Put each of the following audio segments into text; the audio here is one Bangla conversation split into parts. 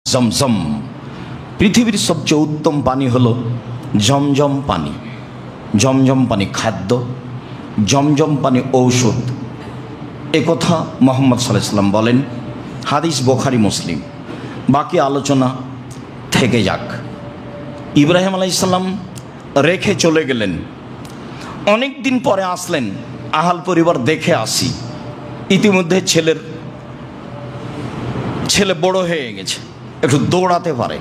জমজম। পৃথিবীর সবচেয়ে উত্তম পানি হলো জমজম পানি। জমজম পানি খাদ্য, জমজম পানি ঔষধ। এ কথা মুহাম্মদ সাল্লাল্লাহু আলাইহি ওয়াসাল্লাম বলেন, হাদিস বুখারী মুসলিম। বাকি আলোচনা থেকে যাক। ইব্রাহিম আলাইহিস সালাম রেখে চলে গেলেন, অনেক দিন পরে আসলেন, আহাল পরিবার দেখে আসি। ইতিমধ্যে ছেলে বড় হয়ে গেছে, একটু দৌড়াতে পারে।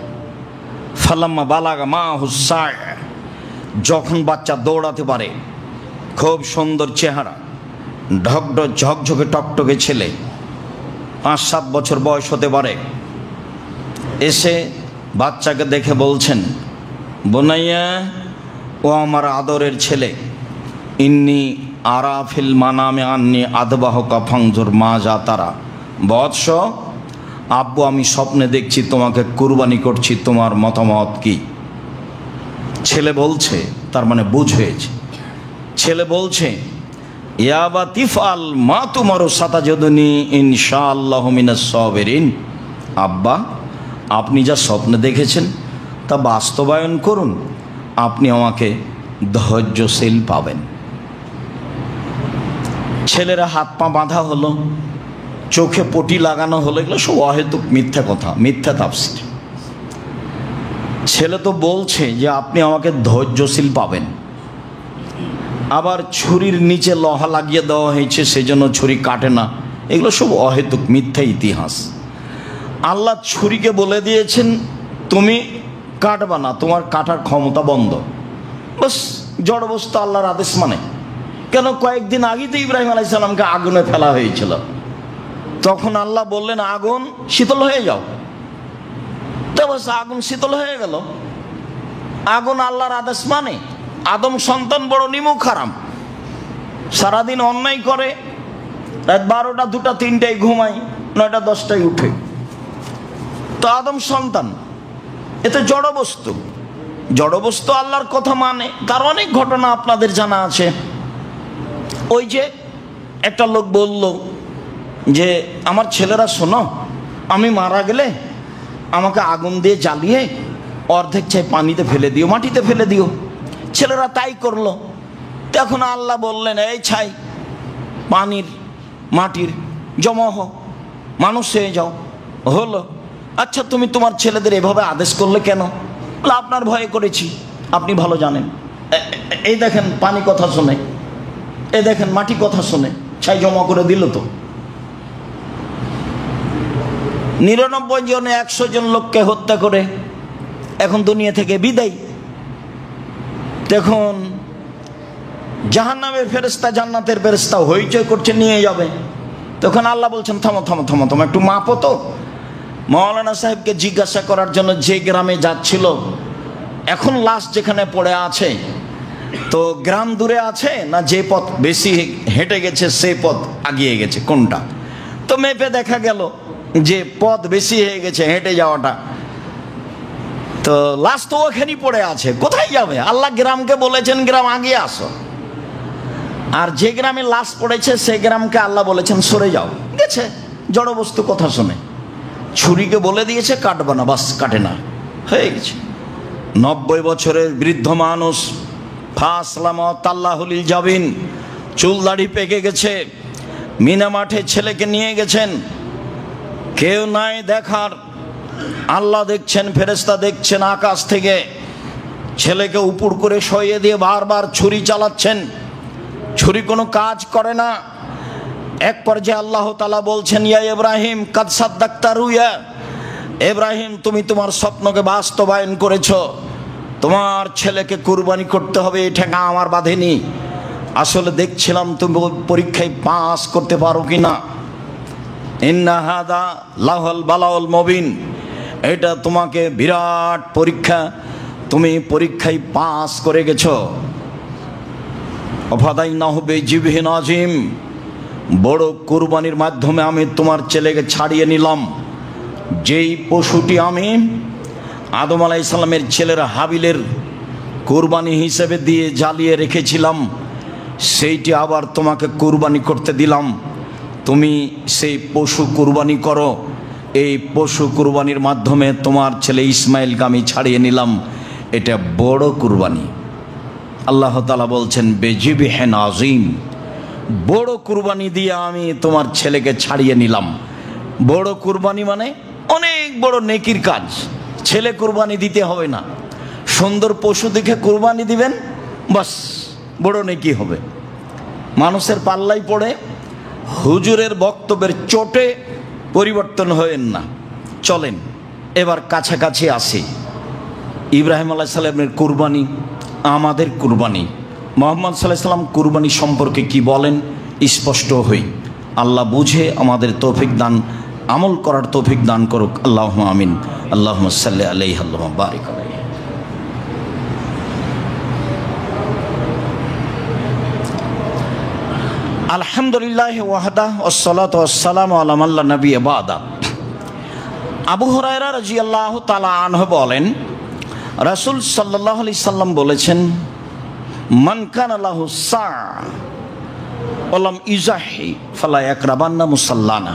ফালাম্মা বালাগা মা হুসায়, যখন বাচ্চা দৌড়াতে পারে, খুব সুন্দর চেহারা, ঝকঝকে টকটকে ছেলে, 5-7 বছর বয়স হতে পারে। এসে বাচ্চাকে দেখে বলছেন, বোনাইয়া, ও আমার আদরের ছেলে, ইন্নি আরাফিল মানামে আন্নি আদবাহকা ফাংজুর মা যা তারা। বৎস, আব্বু আমি স্বপ্নে দেখছি তোমাকে কুরবানি করছি, তোমার মতামত কি? ছেলে বলছে, তার মানে বুঝ হয়েছে। ছেলে বলছে, ইয়াবা তিফাল মা তুমারু সাতাজুদুনি ইনশাআল্লাহু মিনাস সাবিরিন। আব্বা, আপনি যা স্বপ্নে দেখেছেন তা বাস্তবায়ন করুন, আপনি আমাকে ধৈর্যশীল পাবেন। ছেলেরা হাত পা বাঁধা হলো, চোখে পটি লাগানো হলো, এগুলো সব অহেতুক মিথ্যা কথা, মিথ্যা তাফসীর। ছেলে তো বলছে যে আপনি আমাকে ধৈর্যশীল পাবেন, আবার ছুরির নিচে লোহা লাগিয়ে দেওয়া হয়েছে সেজন্য ছুরি কাটে না, এগুলো সব অহেতুক মিথ্যা ইতিহাস। আল্লাহ ছুরিকে বলে দিয়েছেন তুমি কাটবা না, তোমার কাটার ক্ষমতা বন্ধ। বাস, জড়বস্তু আল্লাহর আদেশ মানে। কেন, কয়েকদিন আগেই তো ইব্রাহিম আলাইহিস সালামকে আগুনে ফেলা হয়েছিল, তখন আল্লাহ বললেন আগুন শীতল হয়ে যাও, তো বাস আগুন শীতল হয়ে গেল। আগুন আল্লাহর আদেশ মানে। আদম সন্তান বড় নিমুখ হারাম, সারাদিন অন্যায় করে, রাত 12টা 2টা 3টায় ঘুমায়, 9টা 10টায় উঠে, তো আদম সন্তান। এতে জড়বস্তু, জড়বস্তু আল্লাহর কথা মানে। তার অনেক ঘটনা আপনাদের জানা আছে। ওই যে একটা লোক বলল যে আমার ছেলেরা শোনো, আমি মারা গেলে আমাকে আগুন দিয়ে জ্বালিয়ে অর্ধেক চাই পানিতে ফেলে দিও, মাটিতে ফেলে দিও। ছেলেরা তাই করলো। তখন আল্লাহ বললেন, এই ছাই পানির মাটির জমা হও, মানুষ হয়ে যাও। হলো। আচ্ছা, তুমি তোমার ছেলেদের এভাবে আদেশ করলে কেন? বলে আপনার ভয়ে করেছি, আপনি ভালো জানেন। এই দেখেন পানি কথা শোনে, এই দেখেন মাটি কথা শোনে, ছাই জমা করে দিল। তো 99 জনে 100 জন লোককে হত্যা করে এখন দুনিয়া থেকে বিদায়। দেখুন জাহান্নামের ফেরেশতা জান্নাতের ফেরেশতা হইচই করছে, নিয়ে যাবে। তখন আল্লাহ বলছেন থামো থামো থামো, থামো একটু মাপো তো। মাওলানা সাহেবকে জিজ্ঞাসা করার জন্য যে গ্রামে যাচ্ছিল, এখন লাশ যেখানে পড়ে আছে, তো গ্রাম দূরে আছে না যে পথ বেশি হেঁটে গেছে সে পথ আগিয়ে গেছে, কোনটা? তো মেপে দেখা গেল যে পথ বেশি হয়ে গেছে হেঁটে যাওয়াটা। তো লাশ তো ওখানেই পড়ে আছে, কোথায় যাবে? আল্লাহ গ্রামকে বলেছেন গ্রাম আগিয়ে আসো। আর যে গ্রামে লাশ পড়েছে সে গ্রামকে আল্লাহ বলেছেন সরে যাও, গেছে। জড়বস্তু কথা শুনে ছুরিকে বলে দিয়েছে কাটবে না, বাস কাটে না, হয়ে গেছে। 90 বছরের বৃদ্ধ মানুষ, ফাসলামাতাল্লাহুল জাবিন, চুল দাড়ি পেকে গেছে, মিনা মাঠে ছেলেকে নিয়ে গেছেন, কেউ নাই দেখার, আল্লাহ দেখছেন, ফেরেশতা দেখছেন আকাশ থেকে। ছেলেকে উপর করে সইয়ে দিয়ে বারবার ছুরি চালাচ্ছেন, ছুরি কোনো কাজ করে না। এক পর্যায়ে আল্লাহ তাআলা বলছেন, ইয়া ইব্রাহিম কাদ সাদ্দাকতা রুয়া, ইব্রাহিম তুমি তোমার স্বপ্নকে বাস্তবায়ন করেছো, তোমার ছেলেকে কুরবানি করতে হবে, এই ঠেকা আমার বাঁধেনি। আসলে দেখছিলাম তুমি পরীক্ষায় পাস করতে পারো কিনা। ইন্না হাদা লাহুল বালাউল মুবিন, এটা তোমাকে বিরাট পরীক্ষা, তুমি পরীক্ষায় পাস করে গেছো। অফাদাইনাহু বিজিবহিন আযীম, বড় কুরবানির মাধ্যমে আমি তোমার ছেলেকে ছাড়িয়ে নিলাম। যেই পশুটি আমি আদম আলাইহিস সালামের ছেলের হাবিলের কুরবানি হিসেবে দিয়ে জ্বালিয়ে রেখেছিলাম, সেইটি আবার তোমাকে কুরবানি করতে দিলাম। তুমি সেই পশু কুরবানি করো, এই পশু কুরবানির মাধ্যমে তোমার ছেলে ইসমাইলকে আমি ছাড়িয়ে নিলাম, এটা বড় কুরবানি। আল্লাহ তাআলা বলছেন বেজিবিহিন আযীম, বড় কুরবানি দিয়ে আমি তোমার ছেলেকে ছাড়িয়ে নিলাম। বড় কুরবানি মানে অনেক বড় নেকির কাজ। ছেলে কুরবানি দিতে হবে না, সুন্দর পশু দেখে কুরবানি দিবেন, বাস বড় নেকি হবে। মানুষের পাল্লাই পড়ে হুজুরের বক্তব্যের চোটে পরিবর্তন হয়েন না, চলেন এবার কাছাকাছি আসি। ইব্রাহিম আলাইহিস সালামের কুরবানি, আমাদের কুরবানি, মুহাম্মদ সাল্লাল্লাহু আলাইহি ওয়াসাল্লাম কুরবানি সম্পর্কে কি বলেন স্পষ্ট হই। আল্লাহ বুঝে আমাদের তৌফিক দান, আমল করার তৌফিক দান করুক। আল্লাহুম্মা আমিন। আল্লাহুম্মা সাল্লি আলাইহি আল্লাহুম্মা বারিক আলাইহি। আলহামদুলিল্লাহ ওয়াহদা ওয়াসসালাতু ওয়াসসালামু আলা মান লা নাবিয়্যা বা'দা। আবু হুরায়রা রাদিয়াল্লাহু তাআলা আনহু বলেন, রাসূল সাল্লাল্লাহু আলাইহি সাল্লাম বলেছেন, মান কানা লাহু সা ওয়া লাম ইজাহি ফালা ইয়াকরাবান্না মুসাল্লানা।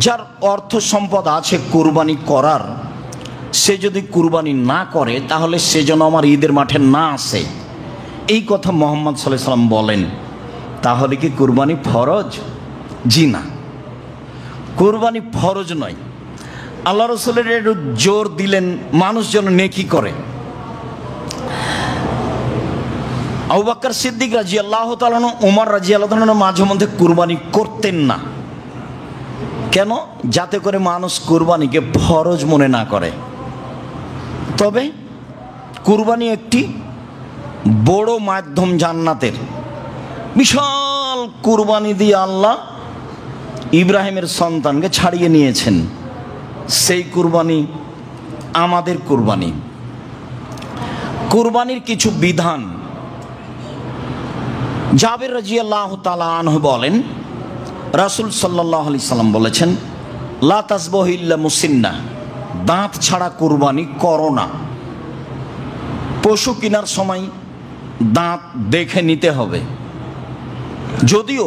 যার অর্থ সম্পদ আছে কুরবানি করার, সে যদি কুরবানি না করে তাহলে সে যেন আমার ঈদের মাঠে না আসে। এই কথা মুহাম্মদ সাল্লাল্লাহু আলাইহি সাল্লাম বলেন। তাহলে কি কুরবানি ফরজ? জি না, কুরবানি ফরজ নয়। আল্লাহ রাসূলের একটু জোর দিলেন মানুষ যেন নেকি করে। আবু বকর সিদ্দিক রাদিয়াল্লাহু তাআলা, ওমর রাদিয়াল্লাহু তাআলা মাঝে মধ্যে কুরবানি করতেন না। কেন? যাতে করে মানুষ কুরবানিকে ফরজ মনে না করে। তবে কুরবানি একটি বড় মাধ্যম জান্নাতের। বিশাল কুরবানি দিয়ে আল্লাহ ইব্রাহিমের সন্তানকে ছাড়িয়ে নিয়েছেন। সেই কুরবানি আমাদের কুরবানি। কুরবানির কিছু বিধান। জাবের রাদিয়াল্লাহু তাআলা আনহু বলেন, রাসূল সাল্লাল্লাহু আলাইহি সাল্লাম বলেছেন, লা তাসবাহু ইল্লা মুসিন্না, দাঁত ছাড়া কুরবানি করো না। পশু কেনার সময় দাঁত দেখে নিতে হবে। যদিও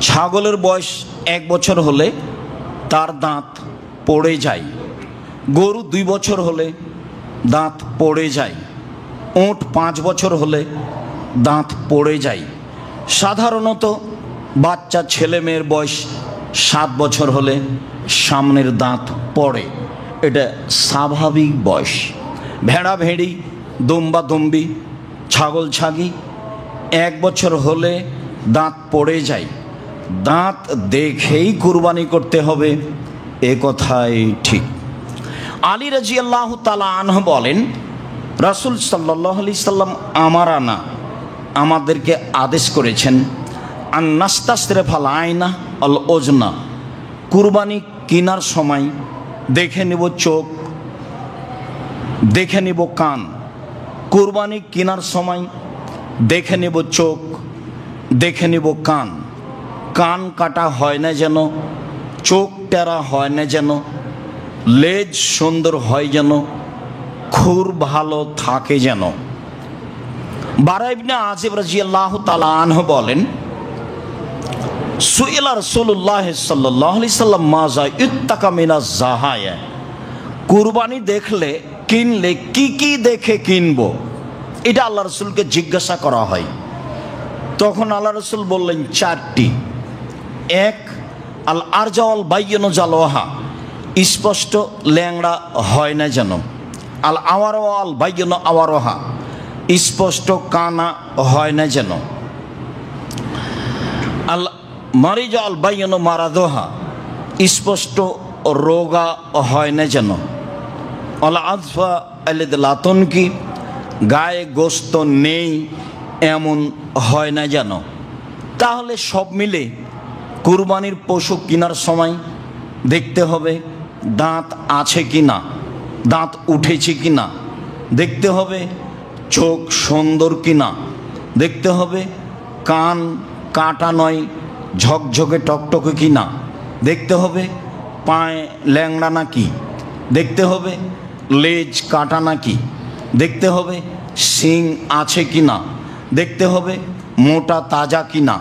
ছাগলের বয়স 1 বছর হলে তার দাঁত পড়ে যায়, গরু 2 বছর হলে দাঁত পড়ে যায়, উট 5 বছর হলে দাঁত পড়ে যায়। সাধারণত বাচ্চা ছেলে মেয়ের বয়স 7 বছর হলে সামনের দাঁত পড়ে, এটা স্বাভাবিক বয়স। ভেড়া ভেড়ি, দুম্বা দুম্বি, ছাগল ছাগি 1 বছর হলে দাঁত পড়ে যায়। দাঁত দেখেই কুরবানি করতে হবে, এ কথাই ঠিক। আলী রাদিয়াল্লাহু তাআলা আনহু বলেন, রাসূল সাল্লাল্লাহু আলাইহি সাল্লাম আমাদেরকে আদেশ করেছেন, আন নাস্তাসরিফাল আয়না আল ওজনা, কুরবানি কেনার সময় দেখে নেব চোখ, দেখে নেব কান। কুরবানি কেনার সময় দেখে নেব চোখ, দেখে নেব কান। কান কাটা হয় না যেন, চোখ টেরা হয় না যেন, লেজ সুন্দর হয় যেন, খুর ভালো থাকে যেন। বারা ইবনে আজিব রাদিয়াল্লাহু তাআলা আনহু বলেন, সুইলা রাসূলুল্লাহ সাল্লাল্লাহু আলাইহি সাল্লাম মাজা ইত্তাকা মিনাজ জাহায়া, কুরবানি দেখলে কিনলে কি কি দেখে কিনবো, এটা আল্লাহ রাসূলকে জিজ্ঞাসা করা হয়। তখন আল্লাহ রাসূল বললেন 4টি। 1, আল আরজাওয়াল বাইয়িনু জালওয়াহা, স্পষ্ট ল্যাংড়া হয় না যেন। আল আওয়ারওয়াল বাইয়িনু আওয়ারোহা, স্পষ্ট কানা হয় না যেন। আল মারিজ আল বাইয়িনু মারাদোহা, স্পষ্ট রোগা হয় না যেন। আল আযফা আল্লাযী লা তুনকি, গায়ে গোস্ত নেই এমন হয় না যেন। তাহলে সব মিলে কুরবানির পশু কেনার সময় দেখতে হবে দাঁত আছে কি না, দাঁত উঠেছে কি না, দেখতে হবে চোখ সুন্দর কি না, দেখতে হবে কান কাটা নয় ঝকঝকে টকটকে কি না, দেখতে হবে পায়ে ল্যাংড়া নাকি, দেখতে হবে লেজ কাটা নাকি, দেখতে হবে শিং আছে কি না, দেখতে হবে মোটা তাজা কি না,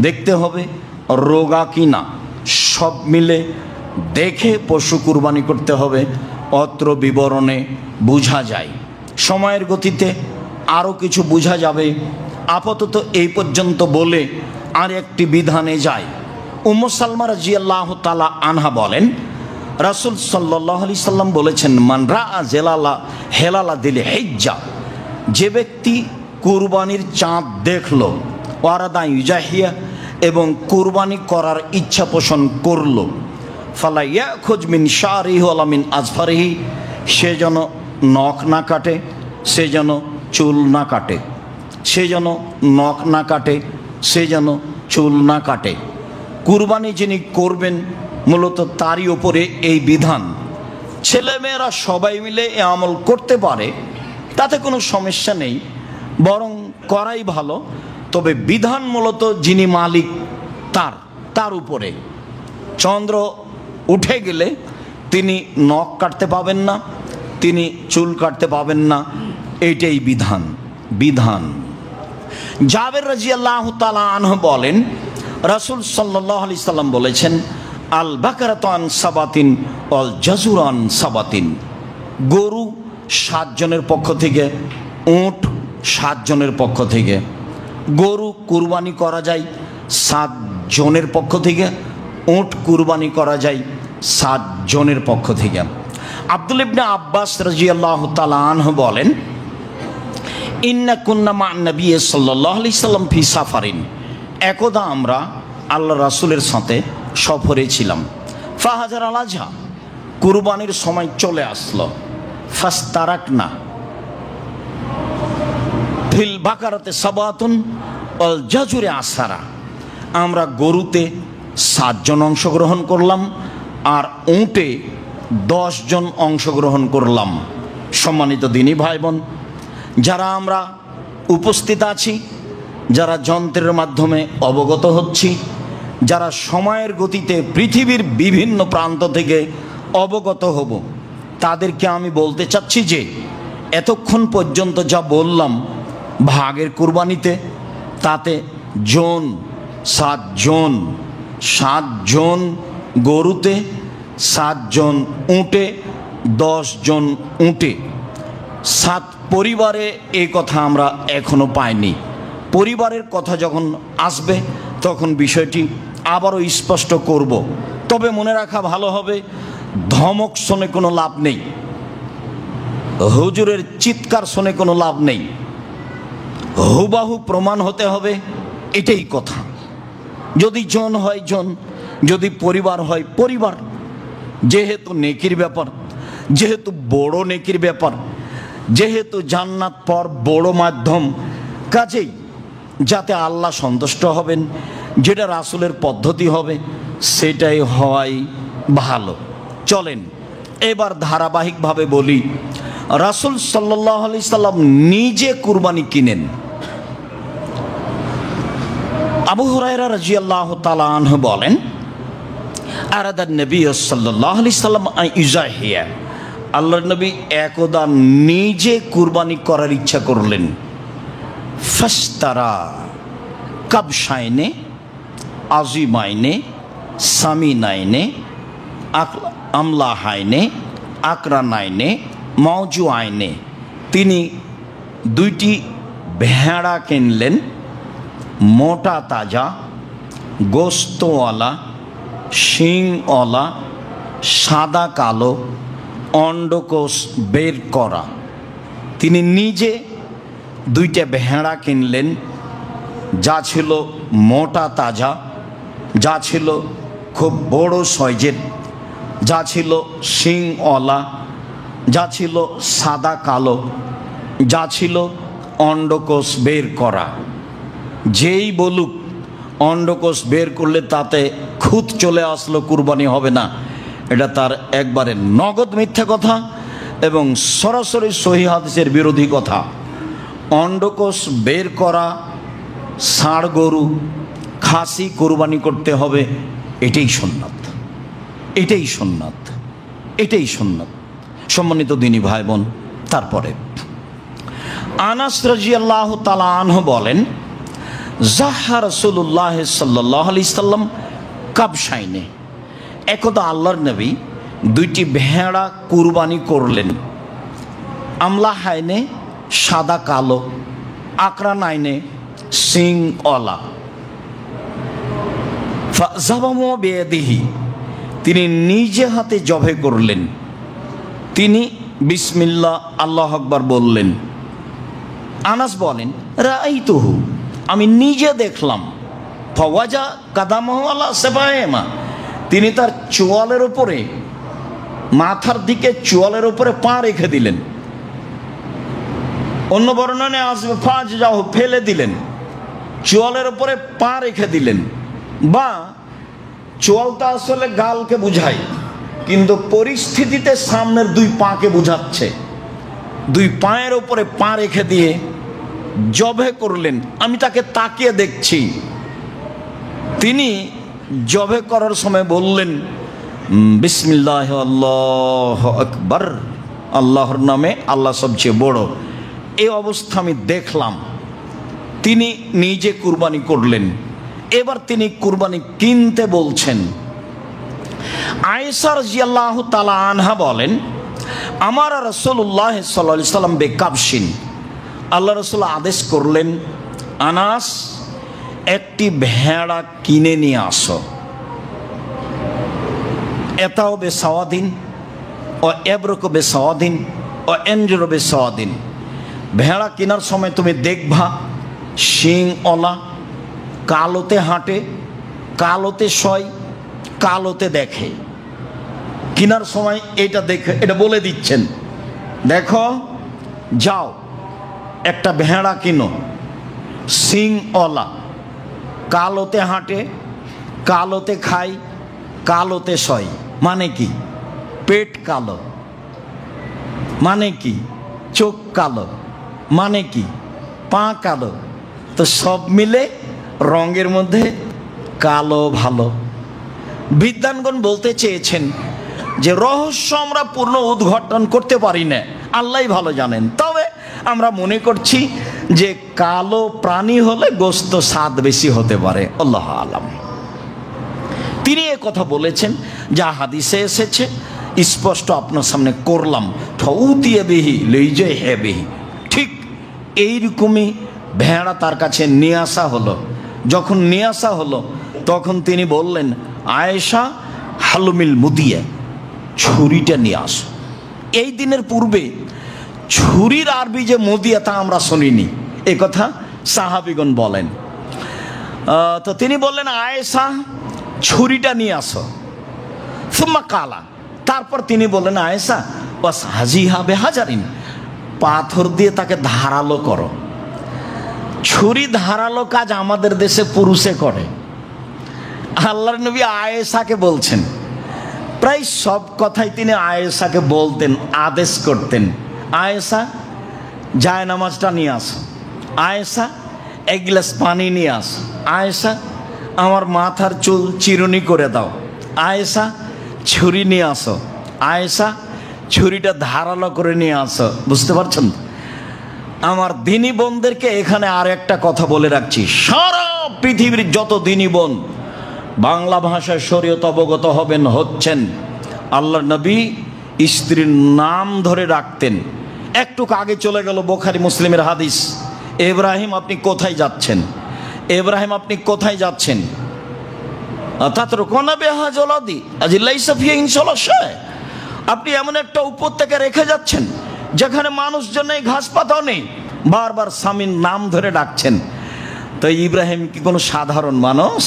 দেখতে হবে রোগা কি না, সব মিলে দেখে পশু কুরবানি করতে হবে। অত্র বিবরণে বোঝা যায়। সময়ের গতিতে আরও কিছু বোঝা যাবে। আপাতত এই পর্যন্ত বলে আর একটি বিধানে যায়। উম্মু সালমা রাদিয়াল্লাহু তাআলা আনহা বলেন, রাসূল সাল্লাল্লাহু আলাইহি সাল্লাম বলেছেন, মান রাআ হেলালা দিলে হিজ্জা, যে ব্যক্তি কুরবানির চাঁদ দেখল, ওয়ারাদা ইউজাহিয়া, এবং কুরবানি করার ইচ্ছা পোষণ করল, ফালা ইয়াখুজ মিন শারিহি ওয়ালা মিন আজফারিহি, সে যেন নখ না কাটে, সে যেন চুল না কাটে, সে যেন নখ না কাটে, সে যেন চুল না কাটে। কুরবানি যিনি করবেন মূলত তারই ওপরে এই বিধান। ছেলেমেয়েরা সবাই মিলে এ আমল করতে পারে, তাতে কোনো সমস্যা নেই, বরং করাই ভালো। তবে বিধান মূলত যিনি মালিক তার উপরে। চন্দ্র উঠে গেলে তিনি নখ কাটতে পাবেন না, তিনি চুল কাটতে পাবেন না, এইটাই বিধান। জাবের রাদিয়াল্লাহু তাআলা আনহু বলেন, রাসূল সাল্লাল্লাহু আলাইহি সাল্লাম বলেছেন, আল বাকারাতু আন সাবাতিন ওয়াল জাজুরু আন সাবাতিন, গরু 7 জনের পক্ষ থেকে, উট 7 জনের পক্ষ থেকে। গরু কুরবানি করা যায় 7 জনের পক্ষ থেকে, উট কুরবানি করা যায় 7 জনের পক্ষ থেকে। আব্দুল ইবনে আব্বাস রাদিয়াল্লাহু তাআলা আনহু বলেন, ইন্না কুন্না মা নবী সাল্লাল্লাহু আলাইহি সাল্লাম ফি সাফারিন, একদা আমরা আল্লাহ রাসূলের সাথে সফরে ছিলাম। ফাহাজার আল আজহা, কুরবানির সময় চলে আসলো। ফাস্তারাকনা ফিল বাকারাতে সাবাতুন ওয়াল জাজুরে আসারা, আমরা গরুতে 7 জন অংশগ্রহণ করলাম আর উটে 10 জন অংশগ্রহণ করলাম। সম্মানিত দিনী ভাই বোন, যারা আমরা উপস্থিত আছি, যারা যন্ত্রের মাধ্যমে অবগত হচ্ছি, যারা সময়ের গতিতে পৃথিবীর বিভিন্ন প্রান্ত থেকে অবগত হব, তাদেরকে আমি বলতে চাচ্ছি যে এতক্ষণ পর্যন্ত যা বললাম ভাগের কুরবানিতে, তাতে জন 7 জন, 7 জন গরুতে, 7 জন উটে, 10 জন উটে, 7 পরিবারে, এই কথা আমরা এখনো পাইনি। পরিবারের কথা যখন আসবে তখন বিষয়টি আবারও স্পষ্ট করব। তবে মনে রাখা ভালো হবে, ধমক শুনে কোনো লাভ নেই, হুজুরের চিৎকার শুনে কোনো লাভ নেই, হুবাহু প্রমাণ হতে হবে, এটাই কথা। যদি জন হয় জন, যদি পরিবার হয় পরিবার। যেহেতু নেকির ব্যাপার, যেহেতু বড় নেকির ব্যাপার, যেহেতু জান্নাত পর বড় মাধ্যম, কাজেই যাতে আল্লাহ সন্তুষ্ট হবেন, যেটা রাসূলের পদ্ধতি হবে, সেটাই হওয়াই ভালো। চলেন এবার ধারাবাহিকভাবে বলি। রাসূল সাল্লাল্লাহু আলাইহি সাল্লাম নিজে কুরবানি কিনেন। আবু হুরায়রা রাদিয়াল্লাহু তাআলা আনহু বলেন, আরাদান নবী সাল্লাল্লাহু আলাইহি সাল্লাম ইউজাহিয়া, আল্লাহর নবী একদা নিজে কুরবানি করার ইচ্ছা করলেন। ফাস্তারা কাবশাইনে আজিমাইনে সামিনাইনে আমলাহাইনে আকরানাইনে মওজু আইনে, তিনি 2টি ভেড়া কিনলেন, মোটা তাজা, গোস্তওয়ালা, শিংওয়ালা, সাদা কালো, অন্ডকোষ বের করা। তিনি নিজে 2টা ভেড়া কিনলেন, যা ছিল মোটা তাজা, যা ছিল খুব বড় সাইজের, যা ছিল শিংওয়ালা, যা ছিল সাদা কালো, যা ছিল অন্ডকোষ বের করা। যেই বলুক অন্ডকোষ বের করলে তাতে খুঁত চলে আসলো কুরবানি হবে না, এটা তার একবারে নগদ মিথ্যা কথা এবং সরাসরি সহিহ হাদিসের বিরোধী কথা। অন্ডকোষ বের করা ষাঁড় গরু খাসি কুরবানি করতে হবে, এটাই সুন্নাত, এটাই সুন্নাত, এটাই সুন্নাত। সম্মানিত দিনী ভাই বোন, তারপরে আনাস রাদিয়াল্লাহু তাআলা আনহু বলেন, জাহা রাসূলুল্লাহ সাল্লাল্লাহু আলাইহি সাল্লাম কাবশাইনে, একদা আল্লাহর নবী দুইটি ভেড়া কুরবানি করলেন। আমলা হাইনে সাদা কালো, আকরা নাইনে সিং অলা। ফাযাবাহু বিয়াদিহি, তিনি নিজে হাতে জবে করলেন। তিনি বিসমিল্লাহ আল্লাহু আকবার বললেন। আনাস বলেন রাআইতুহু, আমি নিজে দেখলাম। ফাওয়াজা কাদামাহু আলা সাবাইমা, তিনি তার চোয়ালের উপরে, মাথার দিকে চোয়ালের উপরে পা রেখে দিলেন। অন্য বর্ণনায় আসবে ফাজজাহু, ফেলে দিলেন, চোয়ালের উপরে পা রেখে দিলেন। বা চোয়ালটা আসলে গালকে বুঝায়, কিন্তু পরিস্থিতিতে সামনের দুই পাকে বুঝাচ্ছে। দুই পায়ের উপরে পা রেখে দিয়ে জবে করলেন। আমি তাকে তাকিয়ে দেখছি। তিনি জবে করার সময় বললেন বিসমিল্লাহ আল্লাহু আকবার, আল্লাহর নামে, আল্লাহ সবচেয়ে বড়। এই অবস্থা আমি দেখলাম। তিনি নিজে কুরবানি করলেন। এবার তিনি কুরবানি কিনতে বলছেন। আয়েশা রাদিয়াল্লাহু তাআলা আনহা বলেন, আমার রাসূলুল্লাহ সাল্লাল্লাহু আলাইহি সাল্লাম বেকাবশিন, আল্লাহ রাসূল আদেশ করলেন, আনাস একটি ভেড়া কিনে নিয়ে আসো। এটাও বেসাওয়াদিন ও এব্রকো বেসাওয়াদিন ও এনজরো বেসাওয়াদিন। ভেড়া কেনার সময় তুমি দেখবা শিং অলা, কালোতে হাঁটে, কালোতে শয়, কালোতে দেখে। কেনার সময় এটা দেখে, এটা বলে দিচ্ছেন, দেখো যাও একটা ভেড়া কিনো, শিং অলা, কালোতে হাঁটে, কালোতে খায়, কালোতে শয়। মানে কি? পেট কালো। মানে কি? চোখ কালো। মানে কি? পা কালো। তো সব মিলে রঙের মধ্যে কালো ভালো। বিদ্বানগণ বলতে চেয়েছেন যে রহস্য আমরা পূর্ণ উদ্ঘাটন করতে পারি না, আল্লাহই ভালো জানেন। তবে আমরা মনে করছি যে কালো প্রাণী হলে গোশত স্বাদ বেশি হতে পারে, আল্লাহ আলাম। তিনি এ কথা বলেছেন যা হাদিসে এসেছে, স্পষ্ট আপনার সামনে করলাম। ঠৌতিয়ে বেহি লইজে হে বেহি, ঠিক এইরকমই ভেড়া তার কাছে নিয়ে আসা হলো। যখন নিয়ে আসা হলো তখন তিনি বললেন, আয়েশা হালুমিল মুদিয়া, ছুরিটা নিয়ে আসো। এই দিনের পূর্বে ছুরির আরবি যে মুদিয়া তা আমরা শুনিনি, এ কথা সাহাবিগণ বলেন। তো তিনি বললেন, আয়েশা ছুরিটা নিয়ে আসো। সুম্মা কালা, তারপর তিনি বললেন, আয়েশা বাস হাজিহা বেহাজারিন, পাথর দিয়ে তাকে ধারালো করো। ছুরি ধারালো কাজ আমাদের দেশে পুরুষে করে। আল্লাহর নবী আয়েশাকে বলছেন, প্রায় সব কথাই তিনি আয়েশাকে বলতেন, আদেশ করতেন। আয়েশা জায় নামাজটা নিয়ে আসো, আয়েশা এক গ্লাস পানি নিয়ে আসো, আয়েশা আমার মাথার চুল চিরুনি করে দাও, আয়েশা ছুরি নিয়ে আসো, আয়েশা ছুরিটা ধারালো করে নিয়ে আসো। বুঝতে পারছেন? আমার দিনী বোনদেরকে এখানে আর একটা কথা বলে রাখছি, সারা পৃথিবীর যত দিনী বোন বাংলা ভাষায় শরীয়ত অবগত হবেন, হচ্ছেন, আল্লাহর নবী স্ত্রীর নাম ধরে রাখতেন। একটু আগে চলে গেল বুখারী মুসলিমের হাদিস, ইব্রাহিম আপনি কোথায় যাচ্ছেন? ইব্রাহিম আপনি কোথায় যাচ্ছেন? আপনি এমন একটা উপত্যকা রেখে যাচ্ছেন যেখানে মানুষজন নেই, ঘাস পাতাও নেই, বারবার স্বামীর নাম ধরে ডাকছেন। তো ইব্রাহিম কি কোনো সাধারণ মানুষ?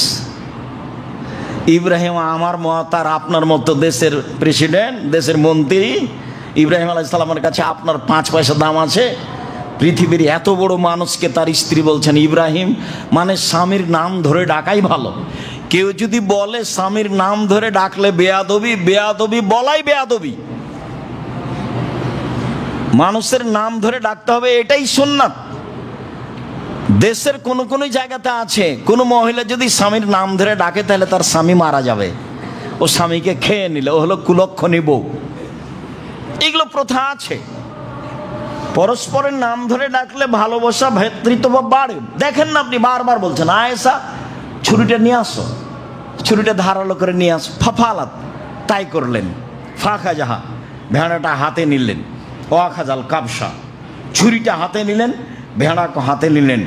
ইব্রাহিম আমার মত আর আপনার মতো দেশের প্রেসিডেন্ট, দেশের মন্ত্রী। ইব্রাহিম আলাইহিস সালামের কাছে আপনার 5 পয়সা দাম আছে? পৃথিবীর এত বড় মানুষকে তার স্ত্রী বলছেন ইব্রাহিম, মানে স্বামীর নাম ধরে ডাকাই ভালো। কেউ যদি বলে স্বামীর নাম ধরে ডাকলে বেয়াদবি, বেয়াদবি বলাই বেয়াদবি। মানুষের নাম ধরে ডাকতে হবে, এটাই সুন্নাত। দেশের কোন কোন জায়গাতে আছে, কোন মহিলা যদি স্বামীর নাম ধরে ডাকে তাহলে তার স্বামী মারা যাবে, ও স্বামীকে খেয়ে নিলে ও হলো কুলক্ষণী বউ। এগুলো প্রথা আছে। পরস্পরের নাম ধরে ডাকলে ভালোবাসা ভ্রাতৃত্ব বাড়ে। দেখেন না, আপনি বারবার বলছেন আয়েশা ছুরিটা নিয়ে আসো, ছুরিটা ধারালো করে নিয়ে আসো। ফাফালাত, তাই করলেন। ফাঁকা যাহা, ভেড়াটা হাতে নিলেন। ওয়াখাজাল কাবসা, ছুরিটা হাতে নিলেন, ভেড়াকে হাতে নিলেন।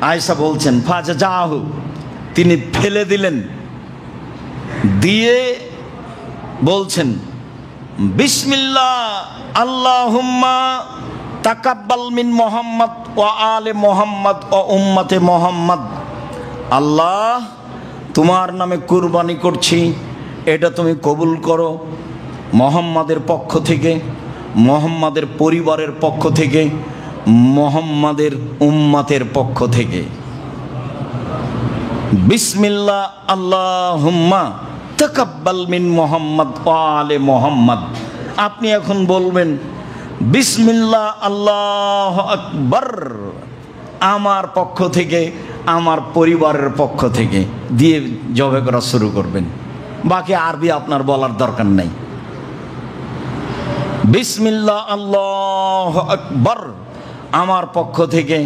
আয়েশা বলছেন ফাজা যাহু, তিনি ফেলে দিলেন, দিয়ে বলছেন বিসমিল্লাহ আল্লাহুম্মা তাকাব্বাল মিন মুহাম্মদ ওয়া আলে মুহাম্মদ ও উম্মতে মুহাম্মদ। আল্লাহ, তোমার নামে কুরবানি করছি, এটা তুমি কবুল করো মুহাম্মাদের পক্ষ থেকে, মুহাম্মাদের পরিবারের পক্ষ থেকে, মুহাম্মাদের উম্মতের পক্ষ থেকে। বিসমিল্লাহ আল্লাহুম্মা তাকাব্বাল মিন মুহাম্মদ ওয়া আলে মুহাম্মদ। আপনি এখন বলবেন বিসমিল্লাহ আল্লাহু আকবার, আমার পক্ষ থেকে, আমার পরিবারের পক্ষ থেকে, দিয়ে জবে করা শুরু করবেন। বাকি আরবি আপনার বলার দরকার নাই। বিসমিল্লাহ আল্লাহু আকবার, আমার পক্ষ থেকে,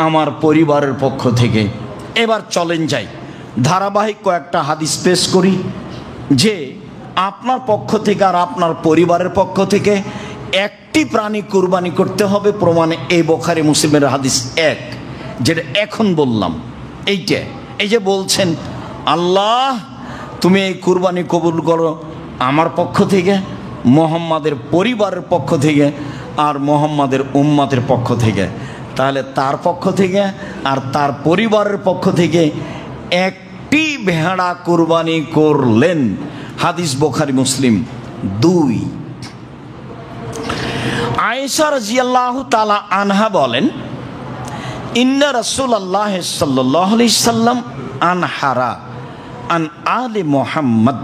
আমার পরিবারের পক্ষ থেকে। এবার চলেন যাই, ধারাবাহিক কয়েকটা হাদিস পেশ করি যে আপনার পক্ষ থেকে আর আপনার পরিবারের পক্ষ থেকে একটি প্রাণী কুরবানি করতে হবে। প্রমাণে এই বুখারী মুসলিমের হাদিস 1, যেটা এখন বললাম। এইটা, এই যে বলছেন আল্লাহ তুমি এই কুরবানি কবুল করো আমার পক্ষ থেকে, মুহাম্মাদের পরিবারের পক্ষ থেকে, আর মুহাম্মাদের উম্মতের পক্ষ থেকে। তাহলে তার পক্ষ থেকে আর তার পরিবারের পক্ষ থেকে একটি ভেড়া কুরবানি করলেন। হাদিস বুখারী মুসলিম 2। আয়েশা রাদিয়াল্লাহু তাআলা আনহা বলেন ইন্না রাসূলুল্লাহ সাল্লাল্লাহু আলাইহি সাল্লাম আনহারা আন আলি মুহাম্মদ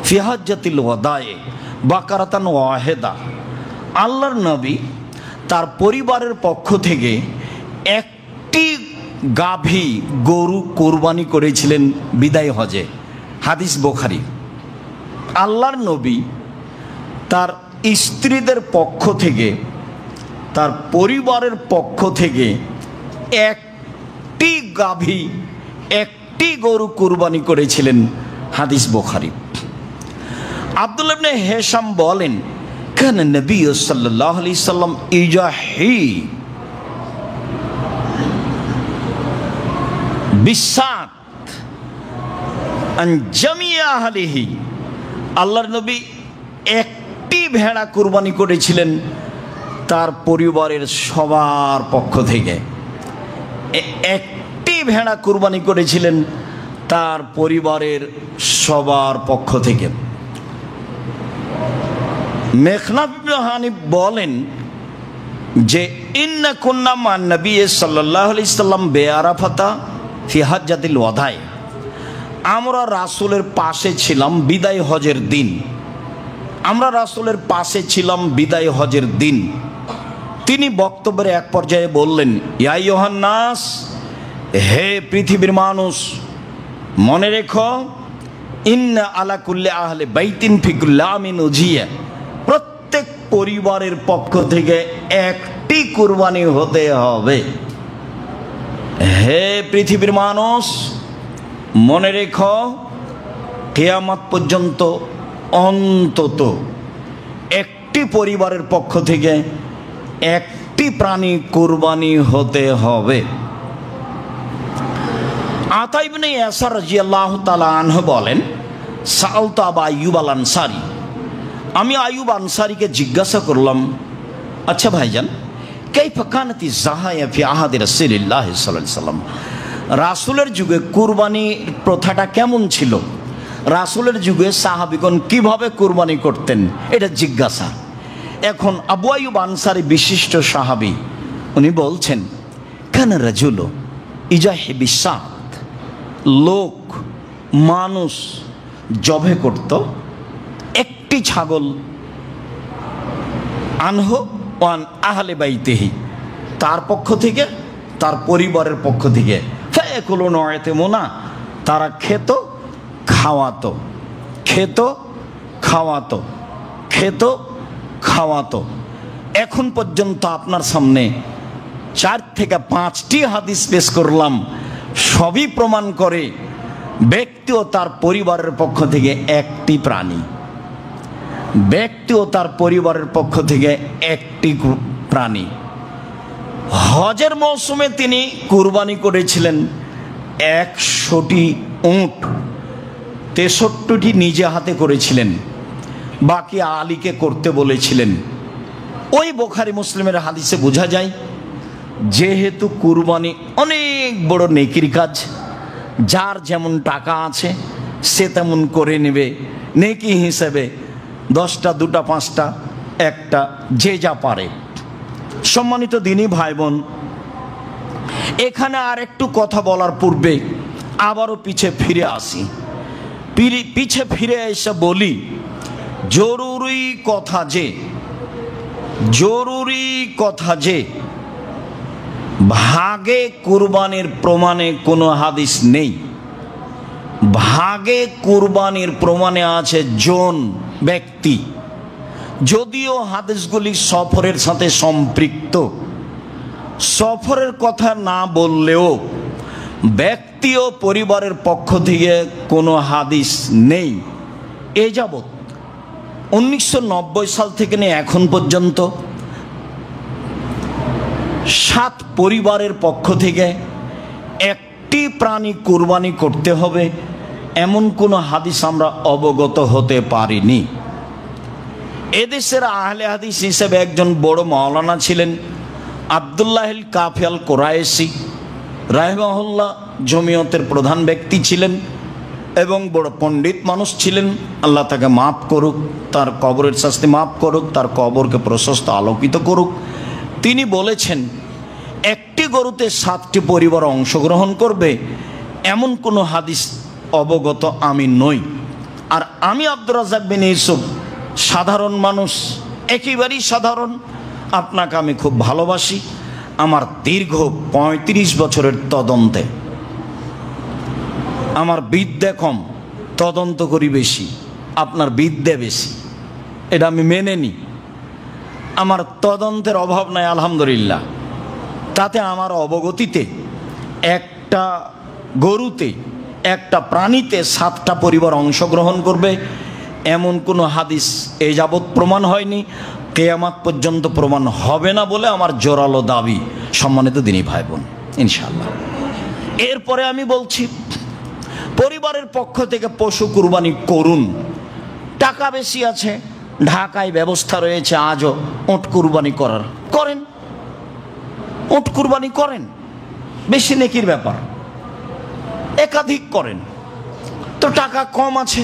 ফি হাজ্জাতিল ওয়াদায়ে বাকারাতান ওয়াহিদা। আল্লাহর নবী তার পরিবারের পক্ষ থেকে একটি গাভী গরু কোরবানি করেছিলেন বিদায় হজে। হাদিস বুখারী। আল্লাহর নবী তার স্ত্রীদের পক্ষ থেকে, তার পরিবারের পক্ষ থেকে একটি গাভী, একটি গরু কুরবানি করেছিলেন। হাদিস বুখারী। আব্দুল্লাহ ইবনে হিশাম বলেন কান নবী সাল্লাল্লাহু আলাইহি সাল্লাম ইজাহি বিসাত আন জামিয়া আহলিহি। আল্লাহর নবী একটি ভেড়া কুরবানি করেছিলেন তার পরিবারের সবার পক্ষ থেকে। একটি ভেড়া কুরবানি করেছিলেন তার পরিবারের সবার পক্ষ থেকে। মেখনাফ ইবনে হানিফ বলেন যে ইন্না কুন্না মান নবী সাল্লাল্লাহু আলাইহি সাল্লাম বিআরাফাতা ফি হাজ্জাতিল ওয়াদাই। আমরা রাসূলের পাশে ছিলাম বিদায় হজের দিন। আমরা রাসূলের পাশে ছিলাম বিদায় হজের দিন। তিনি বক্তব্যের এক পর্যায়ে বললেন ইয়া আইয়ুহান নাস, হে পৃথিবীর মানুষ, মনে রেখো ইন্না আলা কুল্লি আহলি বাইতিন ফি কুল্লি আমিন উজিয়া, প্রত্যেক পরিবারের পক্ষ থেকে একটি কুরবানি হতে হবে। হে পৃথিবীর মানুষ, মনে রেখো কিয়ামত পর্যন্ত অন্তত একটি পরিবারের পক্ষ থেকে একটি প্রাণী কুরবানি হতে হবে। আতা ইবনে ইয়াসার রাদিয়াল্লাহু তাআলা আনহু বলেন সাআলতু আবু আইয়ুব আল আনসারী, আমি আইয়ুব আনসারীকে জিজ্ঞাসা করলাম, আচ্ছা ভাইজান, কাইফা কানাতি যাহায়া ফি আহাদি রাসূলিল্লাহ সাল্লাল্লাহু আলাইহি সাল্লাম, রাসূলের যুগে কুরবানির প্রথাটা কেমন ছিল? রাসূলের যুগে সাহাবীগণ কিভাবে কুরবানি করতেন, এটা জিজ্ঞাসা। এখন আবু আইয়ুব আনসারী বিশিষ্ট সাহাবী, উনি বলছেন কানা রাজুলু ইজাহি বিসাত, লোক মানুষ জবে করত একটি ছাগল, আনহু ওয়ান আহলে বাইতিহি, তার পক্ষ থেকে, তার পরিবারের পক্ষ থেকে। ফায়াকুলুনা ওয়া ইয়াতিমুনা, তারা খেত খাওয়াতো, খেত খাওয়াতো, খেত খাওয়াতো। এখন পর্যন্ত আপনার সামনে 4 থেকে 5টি হাদিস পেশ করলাম, সবই প্রমাণ করে ব্যক্তি ও তার পরিবারের পক্ষ থেকে একটি প্রাণী, ব্যক্তি ও তার পরিবারের পক্ষ থেকে একটি প্রাণী। হজের মৌসুমে তিনি কুরবানি করেছিলেন 100টি উট, 63টি নিজে হাতে করেছিলেন, বাকি আলীকে করতে বলেছিলেন। ওই বুখারী মুসলিমের হাদিসে বোঝা যায় যেহেতু কুরবানি অনেক বড় নেকির কাজ, যার যেমন টাকা আছে সে তেমন করে নেবে, নেকি হিসেবে 10টা 2টা 5টা 1টা যে যা পারে। সম্মানিত দিনী ভাই বোন, এখানে আর একটু কথা বলার পূর্বে আবারও পিছে ফিরে আসি। পিছে ফিরে এসে বলি, জরুরি কথা যে ভাগে কুরবানির প্রমাণে কোনো হাদিস নেই। ভাগে কুরবানির প্রমাণে আছে জন, ব্যক্তি। যদিও হাদিসগুলি সফরের সাথে সম্পৃক্ত, সফরের কথা না বললেও ব্যক্তি ও পরিবারের পক্ষ থেকে কোনো হাদিস নেই। এ যাবৎ 1990 সাল থেকে নিয়ে এখন পর্যন্ত 7 পরিবারের পক্ষ থেকে একটি প্রাণী কুরবানি করতে হবে এমন কোনো হাদিস আমরা অবগত হতে পারিনি। এদেশের আহলে হাদিস হিসেবে একজন বড় মাওলানা ছিলেন আব্দুল্লাহ কাফি আল কুরাইশি রাহিমাহুল্লাহ, জমিয়তের প্রধান ব্যক্তি ছিলেন এবং বড় পণ্ডিত মানুষ ছিলেন। আল্লাহ তাকে মাফ করুক, তার কবরের শাস্তি মাফ করুক, তার কবরকে প্রশস্ত আলোকিত করুক। তিনি বলেছেন, একটি গরুতে 7টি পরিবার অংশগ্রহণ করবে এমন কোনো হাদিস অবগত আমি নই। আর আমি আব্দুর রাজ্জাক বিন ইউসুফ সাধারণ মানুষ, একেবারেই সাধারণ। আপনাকে আমি খুব ভালোবাসি। আমার দীর্ঘ 35 বছরের তদন্তে আমার বিদ্যা কম, তদন্ত করি বেশি, আপনার বিদ্যা বেশি, এটা আমি মেনে নিই। আমার তদন্তের অভাব নাই আলহামদুলিল্লাহ। তাতে আমার অবগতিতে একটা গরুতে, একটা প্রাণীতে 7টা পরিবার অংশগ্রহণ করবে এমন কোনো হাদিস এ যাবৎ প্রমাণ হয়নি, কিয়ামত পর্যন্ত প্রমাণ হবে না বলে আমার জোরালো দাবি। সম্মানিত দিনী ভাই বোন, ইনশাআল্লাহ। এরপরে আমি বলছি, পরিবারের পক্ষ থেকে পশু কুরবানি করুন। টাকা বেশি আছে, ঢাকায় ব্যবস্থা রয়েছে আজও উট কুরবানি করার, করেন, উট কুরবানি করেন, বেশি নেকির ব্যাপার, একাধিক করেন। তো টাকা কম আছে,